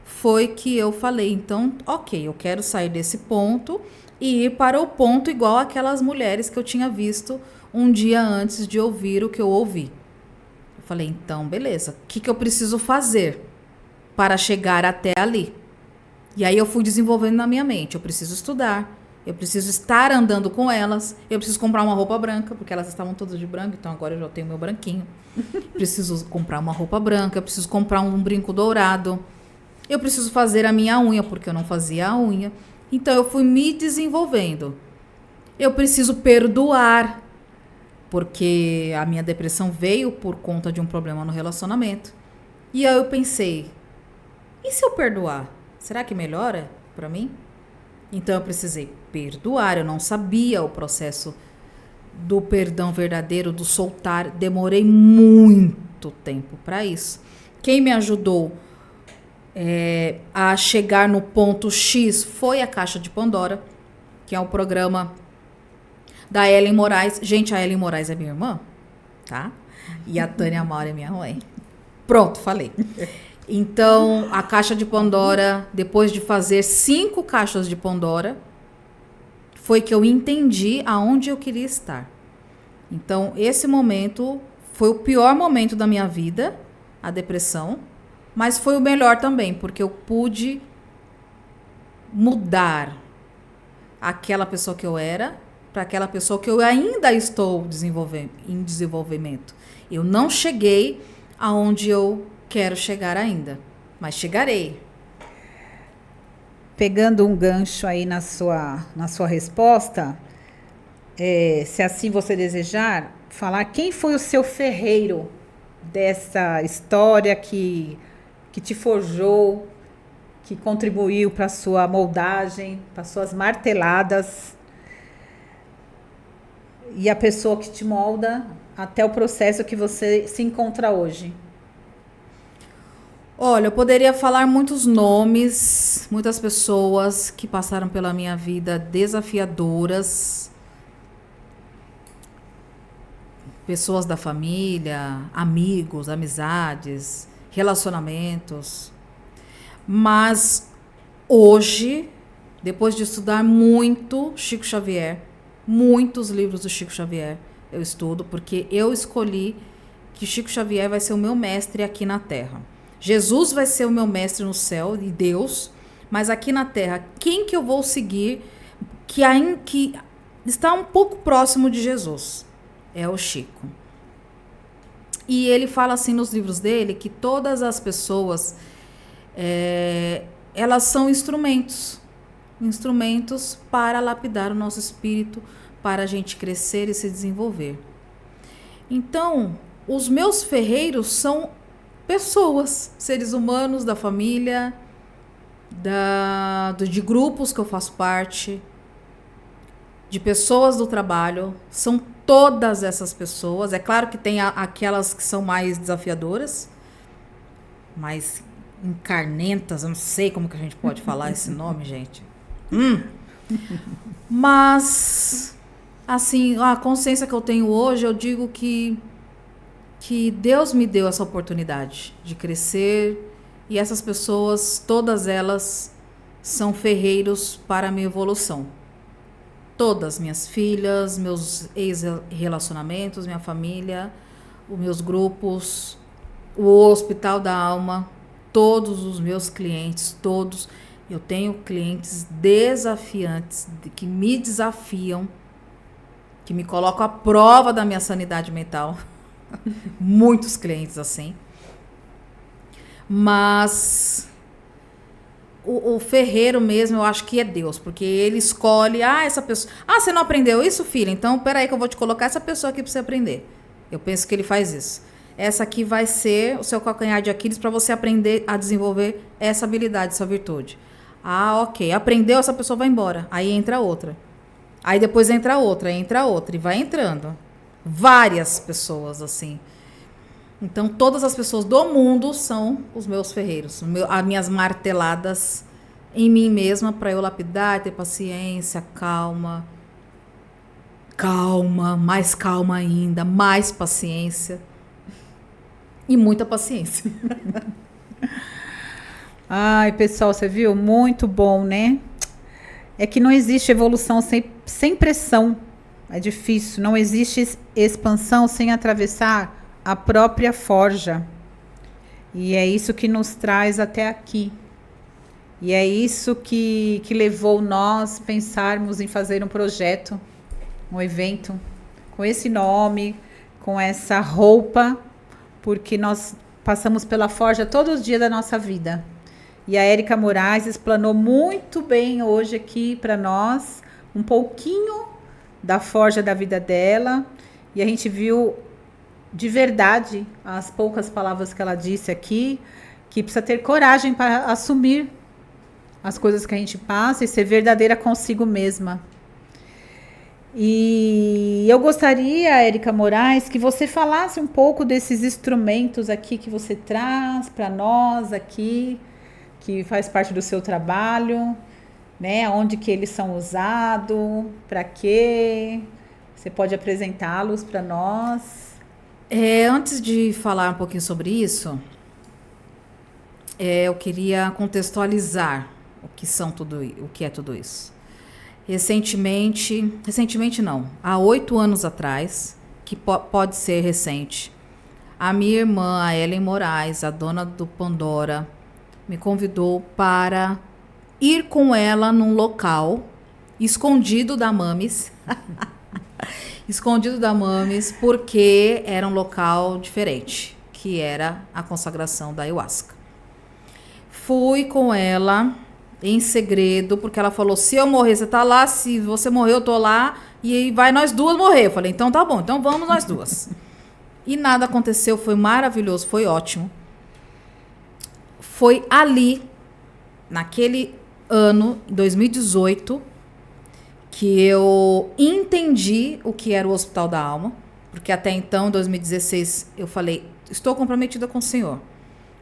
foi que eu falei, então, ok, eu quero sair desse ponto e ir para o ponto igual aquelas mulheres que eu tinha visto um dia antes de ouvir o que eu ouvi. Eu falei, então, beleza, o que eu preciso fazer para chegar até ali? E aí eu fui desenvolvendo na minha mente, eu preciso estudar, eu preciso estar andando com elas, eu preciso comprar uma roupa branca, porque elas estavam todas de branco, então agora eu já tenho meu branquinho. Preciso comprar uma roupa branca, eu preciso comprar um brinco dourado, eu preciso fazer a minha unha, porque eu não fazia a unha. Então eu fui me desenvolvendo. Eu preciso perdoar, porque a minha depressão veio por conta de um problema no relacionamento. E aí eu pensei, e se eu perdoar? Será que melhora para mim? Então eu precisei perdoar, eu não sabia o processo do perdão verdadeiro, do soltar. Demorei muito tempo para isso. Quem me ajudou a chegar no ponto X foi a Caixa de Pandora, que é um programa da Ellen Moraes. Gente, a Ellen Moraes é minha irmã, tá? E a Tânia Maura é minha mãe. Pronto, falei. Então, a Caixa de Pandora, depois de fazer 5 caixas de Pandora, foi que eu entendi aonde eu queria estar. Então, esse momento foi o pior momento da minha vida, a depressão, mas foi o melhor também, porque eu pude mudar aquela pessoa que eu era para aquela pessoa que eu ainda estou em desenvolvimento. Eu não cheguei aonde eu quero chegar ainda, mas chegarei. Pegando um gancho aí na sua resposta, se assim você desejar, falar quem foi o seu ferreiro dessa história que te forjou, que contribuiu para a sua moldagem, para suas marteladas, e a pessoa que te molda até o processo que você se encontra hoje. Olha, eu poderia falar muitos nomes, muitas pessoas que passaram pela minha vida desafiadoras, pessoas da família, amigos, amizades, relacionamentos. Mas hoje, depois de estudar muito Chico Xavier, muitos livros do Chico Xavier eu estudo, porque eu escolhi que Chico Xavier vai ser o meu mestre aqui na Terra. Jesus vai ser o meu mestre no céu, e Deus, mas aqui na Terra, quem que eu vou seguir que está um pouco próximo de Jesus? É o Chico. E ele fala assim nos livros dele que todas as pessoas, elas são instrumentos para lapidar o nosso espírito, para a gente crescer e se desenvolver. Então, os meus ferreiros são pessoas, seres humanos da família, de grupos que eu faço parte, de pessoas do trabalho. São todas essas pessoas. É claro que tem aquelas que são mais desafiadoras, mais encarnentas, eu não sei como que a gente pode falar esse nome, gente. Mas, assim, a consciência que eu tenho hoje, eu digo que Deus me deu essa oportunidade de crescer, e essas pessoas, todas elas, são ferreiros para a minha evolução. Todas, minhas filhas, meus ex-relacionamentos, minha família, os meus grupos, o Hospital da Alma, todos os meus clientes, todos. Eu tenho clientes desafiantes, que me desafiam, que me colocam à prova da minha sanidade mental. Muitos clientes assim. Mas o ferreiro mesmo, eu acho que é Deus, porque ele escolhe, essa pessoa... você não aprendeu isso, filha? Então, peraí que eu vou te colocar essa pessoa aqui para você aprender. Eu penso que ele faz isso. Essa aqui vai ser o seu calcanhar de Aquiles para você aprender a desenvolver essa habilidade, essa virtude. Ok. Aprendeu, essa pessoa vai embora. Aí entra outra. Aí depois entra outra, e vai entrando. Várias pessoas, assim. Então, todas as pessoas do mundo são os meus ferreiros. As minhas marteladas em mim mesma para eu lapidar, ter paciência, calma. Calma, mais calma ainda, mais paciência. E muita paciência. Ai, pessoal, você viu? Muito bom, né? É que não existe evolução sem pressão. É difícil. Não existe expansão sem atravessar a própria forja. E é isso que nos traz até aqui. E é isso que levou nós pensarmos em fazer um projeto, um evento, com esse nome, com essa roupa, porque nós passamos pela forja todos os dias da nossa vida. E a Érica Moraes explanou muito bem hoje aqui para nós um pouquinho da forja da vida dela. E a gente viu de verdade as poucas palavras que ela disse aqui, que precisa ter coragem para assumir as coisas que a gente passa e ser verdadeira consigo mesma. E eu gostaria, Érica Moraes, que você falasse um pouco desses instrumentos aqui que você traz para nós aqui, que faz parte do seu trabalho, né? Onde que eles são usados, para quê? Você pode apresentá-los para nós? Antes de falar um pouquinho sobre isso, eu queria contextualizar o que é tudo isso. Recentemente não, há 8 anos atrás, que pode ser recente, a minha irmã, a Ellen Moraes, a dona do Pandora, me convidou para ir com ela num local escondido da Mames. Escondido da Mames, porque era um local diferente, que era a consagração da ayahuasca. Fui com ela em segredo, porque ela falou, se eu morrer, você tá lá, se você morrer, eu tô lá, e vai nós duas morrer. Eu falei, então tá bom, então vamos nós duas. E nada aconteceu, foi maravilhoso, foi ótimo. Foi ali, naquele ano, 2018, que eu entendi o que era o Hospital da Alma, porque até então, em 2016, eu falei, estou comprometida com o Senhor.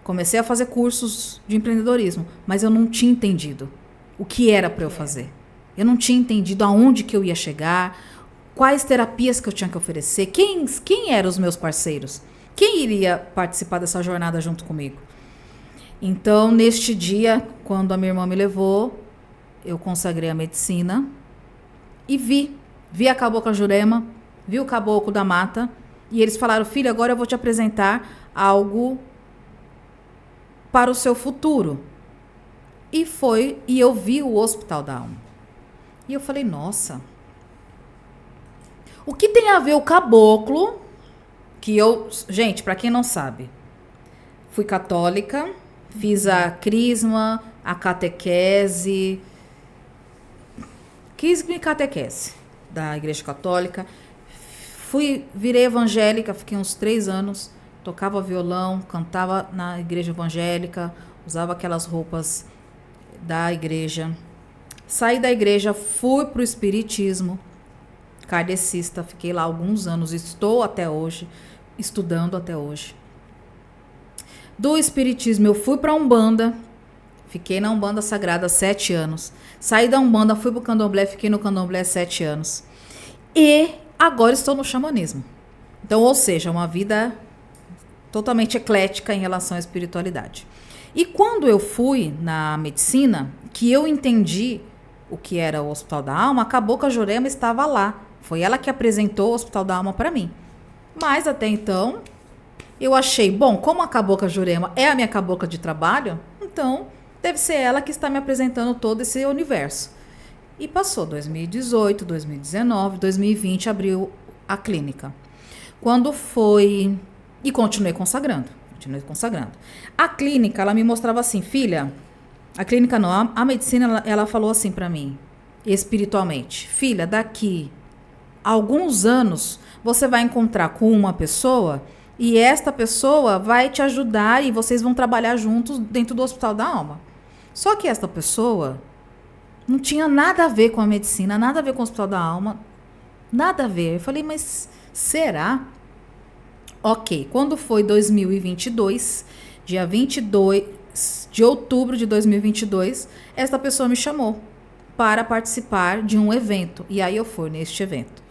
Comecei a fazer cursos de empreendedorismo, mas eu não tinha entendido o que era para eu fazer. Eu não tinha entendido aonde que eu ia chegar, quais terapias que eu tinha que oferecer, quem eram os meus parceiros, quem iria participar dessa jornada junto comigo. Então, neste dia, quando a minha irmã me levou, eu consagrei a medicina e vi a cabocla Jurema, vi o caboclo da mata, e eles falaram, filha, agora eu vou te apresentar algo para o seu futuro. E eu vi o Hospital da Alma. E eu falei, nossa, o que tem a ver o caboclo, gente, para quem não sabe, fui católica, fiz a crisma, a catequese, crisma e catequese da Igreja Católica, virei evangélica, fiquei uns 3 anos, tocava violão, cantava na igreja evangélica, usava aquelas roupas da igreja. Saí da igreja, fui para o espiritismo kardecista, fiquei lá alguns anos, estou até hoje, estudando até hoje. Do espiritismo eu fui para a Umbanda, fiquei na Umbanda Sagrada 7 anos. Saí da Umbanda, fui para o Candomblé, fiquei no Candomblé 7 anos. E agora estou no xamanismo. Então, ou seja, uma vida totalmente eclética em relação à espiritualidade. E quando eu fui na medicina, que eu entendi o que era o Hospital da Alma, a Cabocla Jurema estava lá. Foi ela que apresentou o Hospital da Alma para mim. Mas até então, eu achei, bom, como a Cabocla Jurema é a minha cabocla de trabalho, então deve ser ela que está me apresentando todo esse universo. E passou 2018, 2019, 2020, abriu a clínica. Quando foi... E continuei consagrando. A clínica, ela me mostrava assim, filha... A clínica não, a medicina, ela falou assim para mim, espiritualmente. Filha, daqui a alguns anos, você vai encontrar com uma pessoa e esta pessoa vai te ajudar e vocês vão trabalhar juntos dentro do Hospital da Alma. Só que esta pessoa não tinha nada a ver com a medicina, nada a ver com o Hospital da Alma, nada a ver. Eu falei, mas será? Ok, quando foi 2022, dia 22 de outubro de 2022, esta pessoa me chamou para participar de um evento. E aí eu fui neste evento.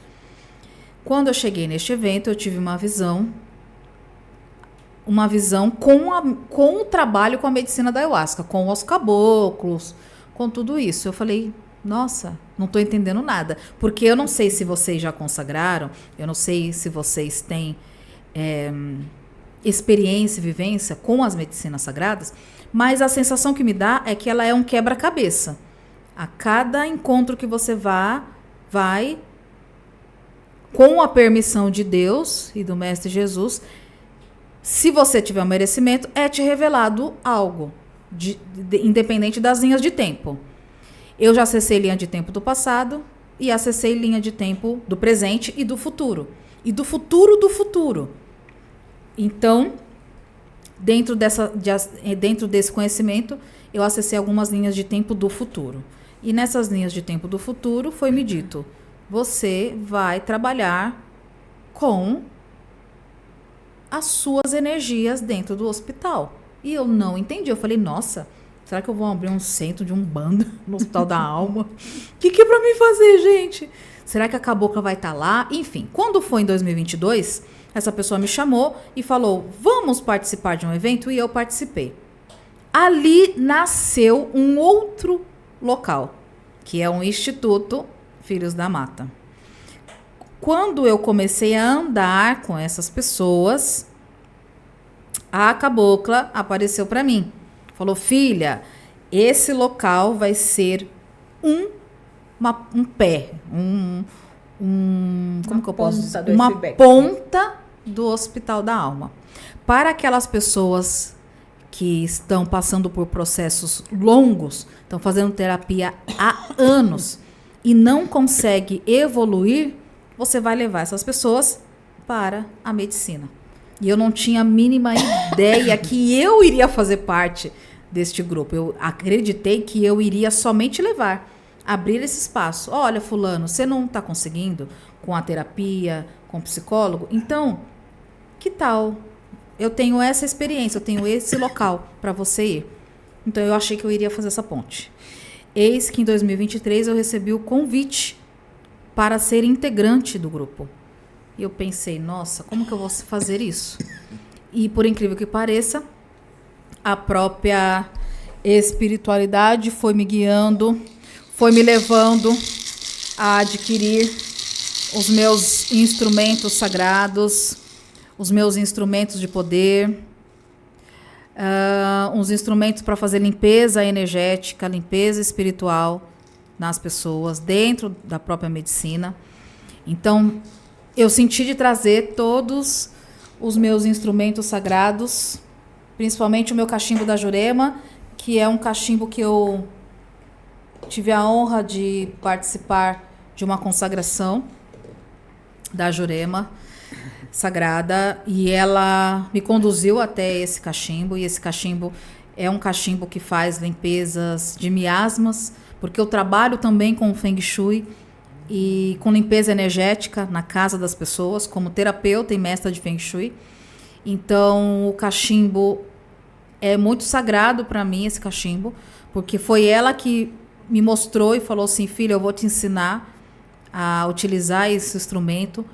Quando eu cheguei neste evento, eu tive uma visão com o trabalho com a medicina da ayahuasca, com os caboclos, com tudo isso. Eu falei, nossa, não estou entendendo nada. Porque eu não sei se vocês já consagraram, eu não sei se vocês têm experiência e vivência com as medicinas sagradas, mas a sensação que me dá é que ela é um quebra-cabeça. A cada encontro que você vai, com a permissão de Deus e do Mestre Jesus, se você tiver um merecimento, é te revelado algo, independente das linhas de tempo. Eu já acessei linha de tempo do passado e acessei linha de tempo do presente e do futuro. E do futuro do futuro. Então, dentro desse conhecimento, eu acessei algumas linhas de tempo do futuro. E nessas linhas de tempo do futuro, foi me dito, você vai trabalhar com as suas energias dentro do hospital. E eu não entendi. Eu falei, nossa, será que eu vou abrir um centro de Umbanda no Hospital da Alma? O que é pra mim fazer, gente? Será que a cabocla vai estar lá? Enfim, quando foi em 2022, essa pessoa me chamou e falou, vamos participar de um evento? E eu participei. Ali nasceu um outro local, que é um Instituto Filhos da Mata. Quando eu comecei a andar com essas pessoas, a cabocla apareceu para mim. Falou, filha, esse local vai ser um pé, como que eu posso dizer? Uma ponta do Hospital da Alma. Para aquelas pessoas que estão passando por processos longos, estão fazendo terapia há anos e não consegue evoluir, você vai levar essas pessoas para a medicina. E eu não tinha a mínima ideia que eu iria fazer parte deste grupo. Eu acreditei que eu iria somente levar, abrir esse espaço. Olha, fulano, você não está conseguindo com a terapia, com o psicólogo? Então, que tal? Eu tenho essa experiência, eu tenho esse local para você ir. Então, eu achei que eu iria fazer essa ponte. Eis que em 2023 eu recebi o convite para ser integrante do grupo. E eu pensei, nossa, como que eu vou fazer isso? E por incrível que pareça, a própria espiritualidade foi me guiando, foi me levando a adquirir os meus instrumentos sagrados, os meus instrumentos de poder, uns instrumentos para fazer limpeza energética, limpeza espiritual nas pessoas, dentro da própria medicina. Então, eu senti de trazer todos os meus instrumentos sagrados, principalmente o meu cachimbo da Jurema, que é um cachimbo que eu tive a honra de participar de uma consagração da Jurema. sagrada, e ela me conduziu até esse cachimbo, e esse cachimbo é um cachimbo que faz limpezas de miasmas, porque eu trabalho também com Feng Shui e com limpeza energética na casa das pessoas, como terapeuta e mestra de Feng Shui. Então, o cachimbo é muito sagrado para mim, esse cachimbo, porque foi ela que me mostrou e falou assim: filha, eu vou te ensinar a utilizar esse instrumento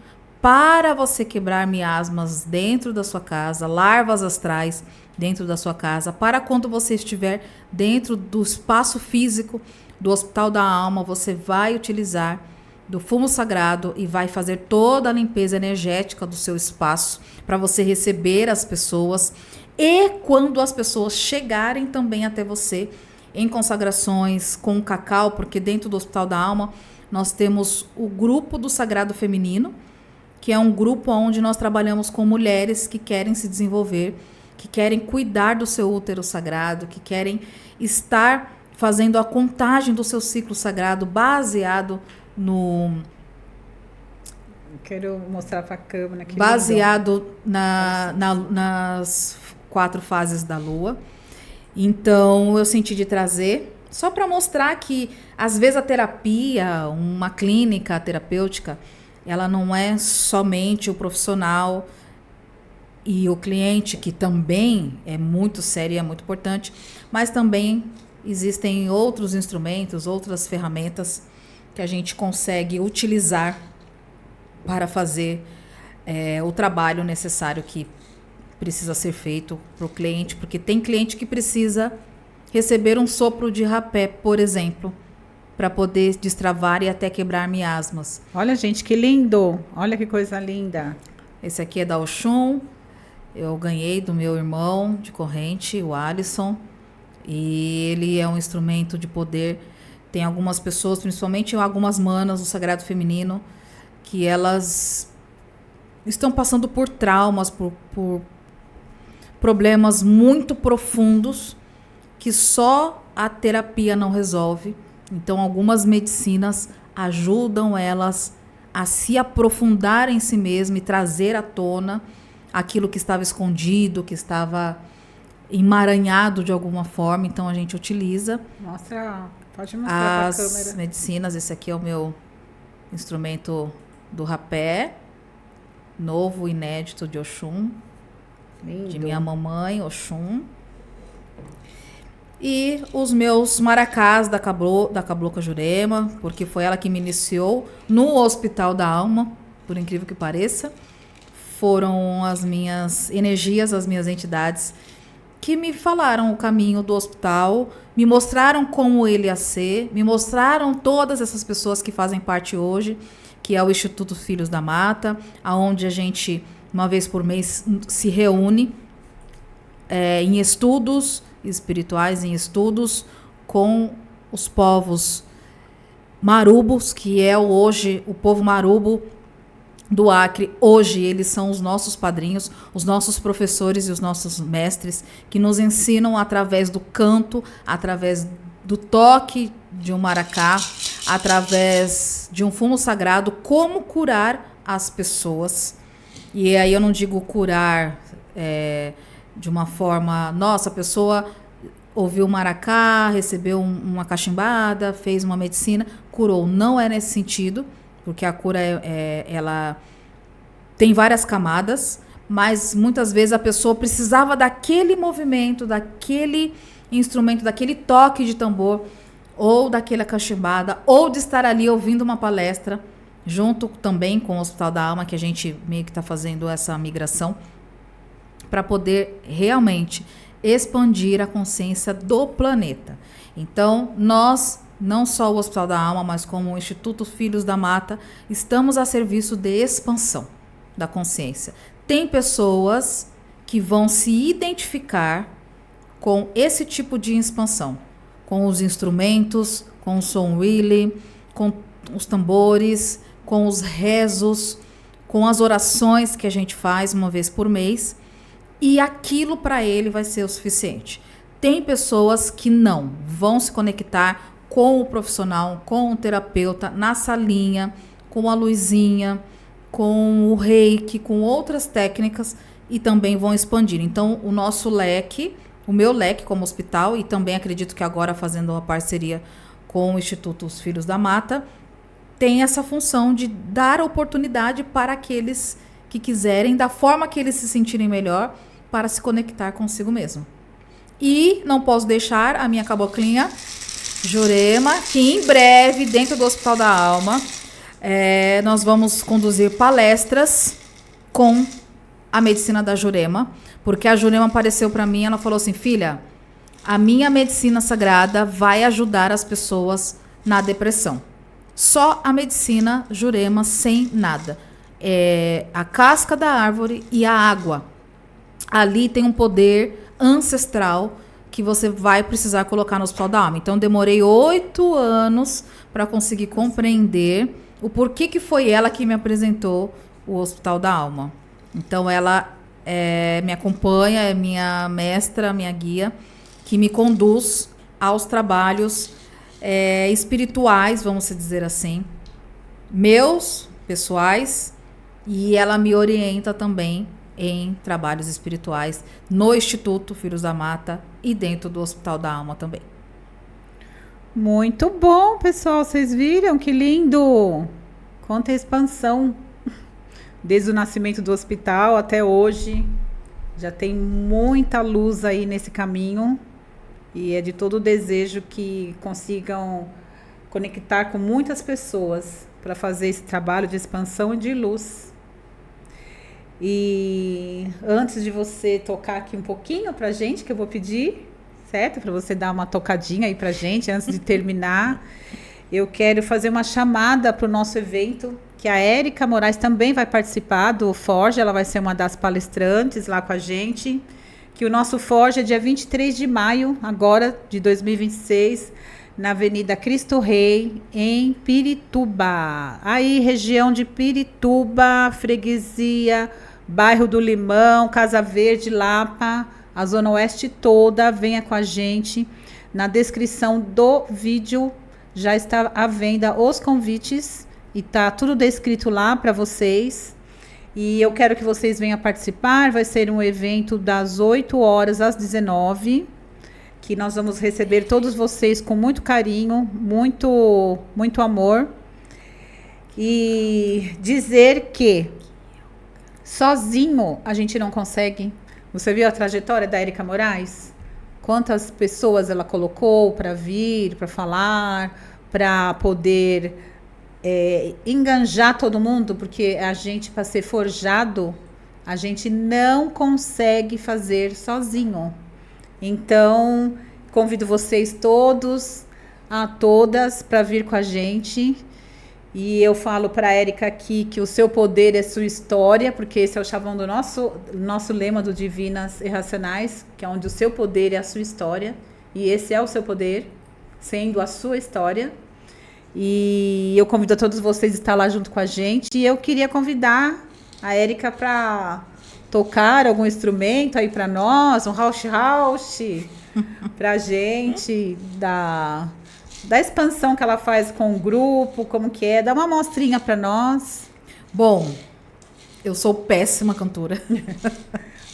para você quebrar miasmas dentro da sua casa, larvas astrais dentro da sua casa, para quando você estiver dentro do espaço físico do Hospital da Alma, você vai utilizar do fumo sagrado e vai fazer toda a limpeza energética do seu espaço para você receber as pessoas, e quando as pessoas chegarem também até você em consagrações com cacau, porque dentro do Hospital da Alma nós temos o grupo do Sagrado Feminino, que é um grupo onde nós trabalhamos com mulheres que querem se desenvolver, que querem cuidar do seu útero sagrado, que querem estar fazendo a contagem do seu ciclo sagrado baseado no... Quero mostrar para a câmera. Baseado nas 4 fases da Lua. Então, eu senti de trazer, só para mostrar que, às vezes, a terapia, uma clínica terapêutica, ela não é somente o profissional e o cliente, que também é muito sério e é muito importante, mas também existem outros instrumentos, outras ferramentas que a gente consegue utilizar para fazer o trabalho necessário que precisa ser feito para o cliente, porque tem cliente que precisa receber um sopro de rapé, por exemplo, para poder destravar e até quebrar miasmas. Olha, gente, que lindo! Olha que coisa linda! Esse aqui é da Oxum, eu ganhei do meu irmão de corrente, o Alisson, e ele é um instrumento de poder. Tem algumas pessoas, principalmente algumas manas do Sagrado Feminino, que elas estão passando por traumas, por problemas muito profundos que só a terapia não resolve. Então, algumas medicinas ajudam elas a se aprofundar em si mesma e trazer à tona aquilo que estava escondido, que estava emaranhado de alguma forma. Então, a gente utiliza. Pode mostrar as para a câmera. Medicinas. Esse aqui é o meu instrumento do rapé, novo, inédito de Oxum. Lindo. De minha mamãe, Oxum. E os meus maracás da Cabocla Jurema, porque foi ela que me iniciou no Hospital da Alma, por incrível que pareça. Foram as minhas energias, as minhas entidades que me falaram o caminho do hospital, me mostraram como ele ia ser, me mostraram todas essas pessoas que fazem parte hoje, que é o Instituto Filhos da Mata, onde a gente, uma vez por mês, se reúne em estudos espirituais, em estudos com os povos marubos, que é hoje o povo marubo do Acre. Hoje eles são os nossos padrinhos, os nossos professores e os nossos mestres, que nos ensinam através do canto, através do toque de um maracá, através de um fumo sagrado, como curar as pessoas. E aí eu não digo curar de uma forma, nossa, a pessoa ouviu o maracá, recebeu uma cachimbada, fez uma medicina, curou. Não é nesse sentido, porque a cura ela tem várias camadas, mas muitas vezes a pessoa precisava daquele movimento, daquele instrumento, daquele toque de tambor, ou daquela cachimbada, ou de estar ali ouvindo uma palestra, junto também com o Hospital da Alma, que a gente meio que está fazendo essa migração, para poder realmente expandir a consciência do planeta. Então, nós, não só o Hospital da Alma, mas como o Instituto Filhos da Mata, estamos a serviço de expansão da consciência. Tem pessoas que vão se identificar com esse tipo de expansão, com os instrumentos, com o som Willy, com os tambores, com os rezos, com as orações que a gente faz uma vez por mês, e aquilo para ele vai ser o suficiente. Tem pessoas que não vão se conectar com o profissional, com o terapeuta, na salinha, com a luzinha, com o reiki, com outras técnicas e também vão expandir. Então, o nosso leque, o meu leque como hospital, e também acredito que agora fazendo uma parceria com o Instituto Os Filhos da Mata, tem essa função de dar oportunidade para aqueles que quiserem, da forma que eles se sentirem melhor, para se conectar consigo mesmo. E não posso deixar a minha caboclinha Jurema, que em breve, dentro do Hospital da Alma, nós vamos conduzir palestras com a medicina da Jurema, porque a Jurema apareceu para mim, ela falou assim, filha, a minha medicina sagrada vai ajudar as pessoas na depressão. Só a medicina Jurema, sem nada. A casca da árvore e a água. Ali tem um poder ancestral que você vai precisar colocar no Hospital da Alma. Então, demorei 8 anos para conseguir compreender o porquê que foi ela que me apresentou o Hospital da Alma. Então, ela me acompanha, é minha mestra, minha guia, que me conduz aos trabalhos espirituais, vamos dizer assim, meus, pessoais, e ela me orienta também em trabalhos espirituais no Instituto Filhos da Mata e dentro do Hospital da Alma também. Muito bom, pessoal. Vocês viram que lindo? Quanta expansão. Desde o nascimento do hospital até hoje. Já tem muita luz aí nesse caminho. E é de todo o desejo que consigam conectar com muitas pessoas para fazer esse trabalho de expansão e de luz. E antes de você tocar aqui um pouquinho pra gente, que eu vou pedir, certo? Para você dar uma tocadinha aí pra gente, antes de terminar, eu quero fazer uma chamada para o nosso evento, que a Érica Moraes também vai participar do Forge, ela vai ser uma das palestrantes lá com a gente, que o nosso Forge é dia 23 de maio, agora, de 2026, na Avenida Cristo Rei, em Pirituba. Aí, região de Pirituba, freguesia, bairro do Limão, Casa Verde, Lapa, a Zona Oeste toda, venha com a gente. Na descrição do vídeo já está à venda os convites e tá tudo descrito lá para vocês. E eu quero que vocês venham participar, vai ser um evento das 8 horas às 19, que nós vamos receber todos vocês com muito carinho, muito, muito amor. E dizer que sozinho a gente não consegue. Você viu a trajetória da Érica Moraes? Quantas pessoas ela colocou para vir, para falar, para poder enganjar todo mundo, porque a gente, para ser forjado, a gente não consegue fazer sozinho. Então, convido vocês todos, a todas, para vir com a gente. E eu falo para a Érica aqui que o seu poder é sua história, porque esse é o chavão do nosso lema do Divinas Irracionais, que é onde o seu poder é a sua história. E esse é o seu poder, sendo a sua história. E eu convido a todos vocês a estar lá junto com a gente. E eu queria convidar a Érica para tocar algum instrumento aí para nós, um house para a gente, da expansão que ela faz com o grupo, como que é. Dá uma amostrinha para nós. Bom, eu sou péssima cantora.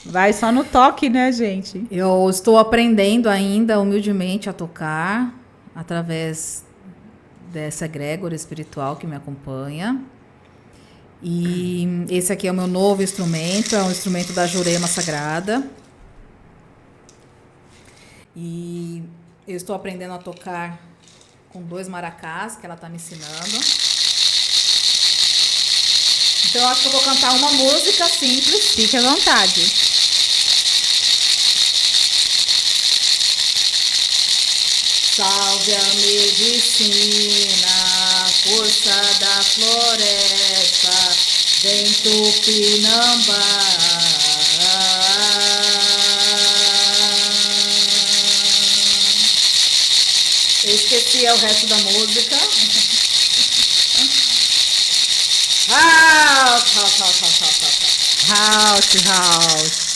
Vai só no toque, né, gente? Eu estou aprendendo ainda, humildemente, a tocar, através dessa egrégora espiritual que me acompanha. E esse aqui é o meu novo instrumento, é um instrumento da Jurema Sagrada. E eu estou aprendendo a tocar com 2 maracás, que ela está me ensinando. Então, eu acho que eu vou cantar uma música simples. Fique à vontade. Salve a medicina, força da floresta, vem Tupinambá. Eu esqueci o resto da música. House.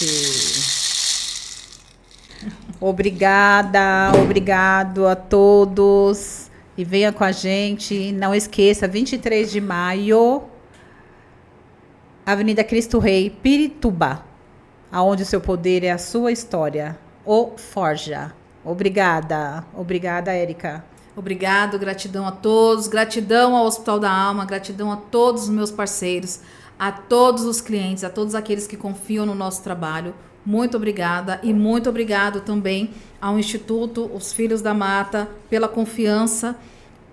Obrigado a todos. E venha com a gente. Não esqueça, 23 de maio, Avenida Cristo Rei, Pirituba, aonde o seu poder é a sua história. O Forja. Obrigada. Obrigada, Érica. Obrigado, gratidão a todos, gratidão ao Hospital da Alma, gratidão a todos os meus parceiros, a todos os clientes, a todos aqueles que confiam no nosso trabalho. Muito obrigada e muito obrigado também ao Instituto Os Filhos da Mata pela confiança,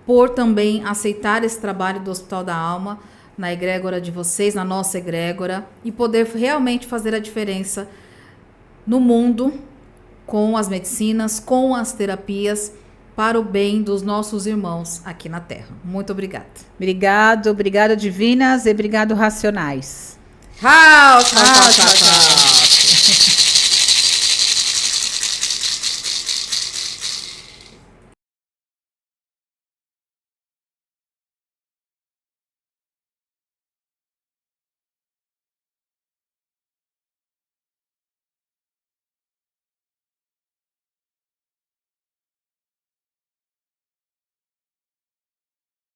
por também aceitar esse trabalho do Hospital da Alma na egrégora de vocês, na nossa egrégora, e poder realmente fazer a diferença no mundo com as medicinas, com as terapias, para o bem dos nossos irmãos aqui na Terra. Muito obrigada. Obrigado, divinas, e obrigado, racionais. Tchau, tchau, tchau, tchau, tchau.